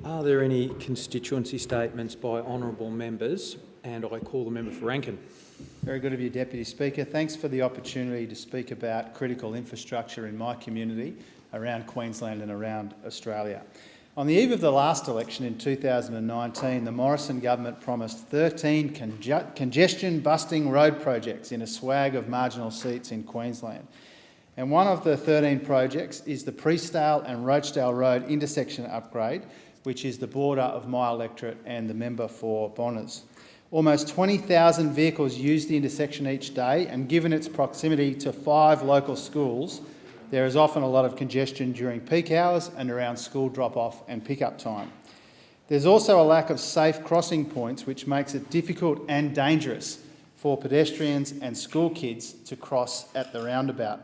Are there any constituency statements by honourable members? And I call the member for Rankin. Very good of you, Deputy Speaker. Thanks for the opportunity to speak about critical infrastructure in my community around Queensland and around Australia. On the eve of the last election in 2019, the Morrison government promised 13 congestion-busting road projects in a swag of marginal seats in Queensland. And one of the 13 projects is the Priestdale and Rochedale Road intersection upgrade, which is the border of my electorate and the member for Bonners. Almost 20,000 vehicles use the intersection each day, and given its proximity to 5 local schools, there is often a lot of congestion during peak hours and around school drop-off and pick-up time. There's also a lack of safe crossing points, which makes it difficult and dangerous for pedestrians and school kids to cross at the roundabout.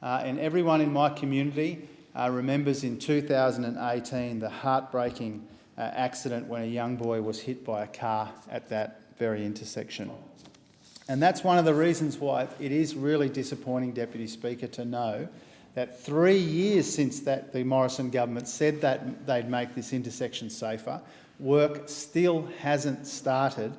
And everyone in my community remembers in 2018 the heartbreaking accident when a young boy was hit by a car at that very intersection. And that's one of the reasons why it is really disappointing, Deputy Speaker, to know that 3 years since the Morrison government said that they'd make this intersection safer, work still hasn't started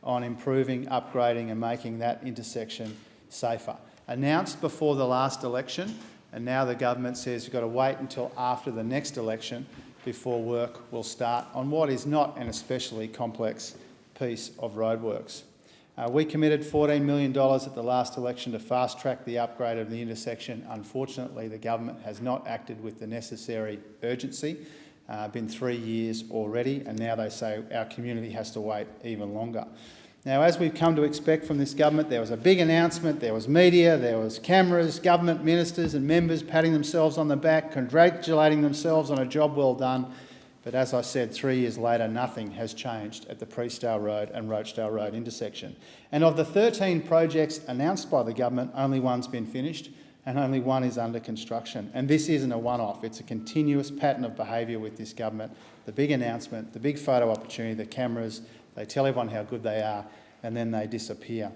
on improving, upgrading and making that intersection safer. Announced before the last election, and now the government says you've got to wait until after the next election before work will start on what is not an especially complex piece of roadworks. We committed $14 million at the last election to fast-track the upgrade of the intersection. Unfortunately, the government has not acted with the necessary urgency. Been 3 years already, and now they say our community has to wait even longer. Now, as we've come to expect from this government, there was a big announcement, there was media, there was cameras, government ministers and members patting themselves on the back, congratulating themselves on a job well done. But as I said, 3 years later, nothing has changed at the Priestdale Road and Rochedale Road intersection. And of the 13 projects announced by the government, only one's been finished and only one is under construction. And this isn't a one-off, it's a continuous pattern of behaviour with this government. The big announcement, the big photo opportunity, the cameras, they tell everyone how good they are and then they disappear.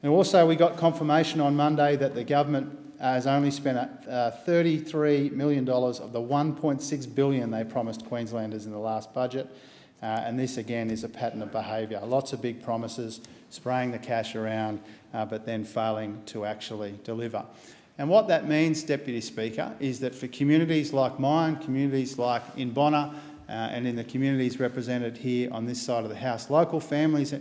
And also we got confirmation on Monday that the government has only spent $33 million of the $1.6 billion they promised Queenslanders in the last budget. And this again is a pattern of behaviour. Lots of big promises, spraying the cash around, but then failing to actually deliver. And what that means, Deputy Speaker, is that for communities like mine, communities like in Bonner, and in the communities represented here on this side of the House, local families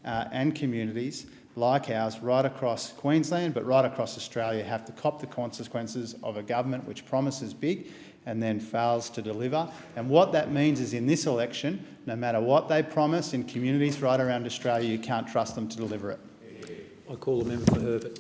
and communities like ours right across Queensland but right across Australia have to cop the consequences of a government which promises big and then fails to deliver. And what that means is in this election, no matter what they promise in communities right around Australia, you can't trust them to deliver it. I call the member for Herbert.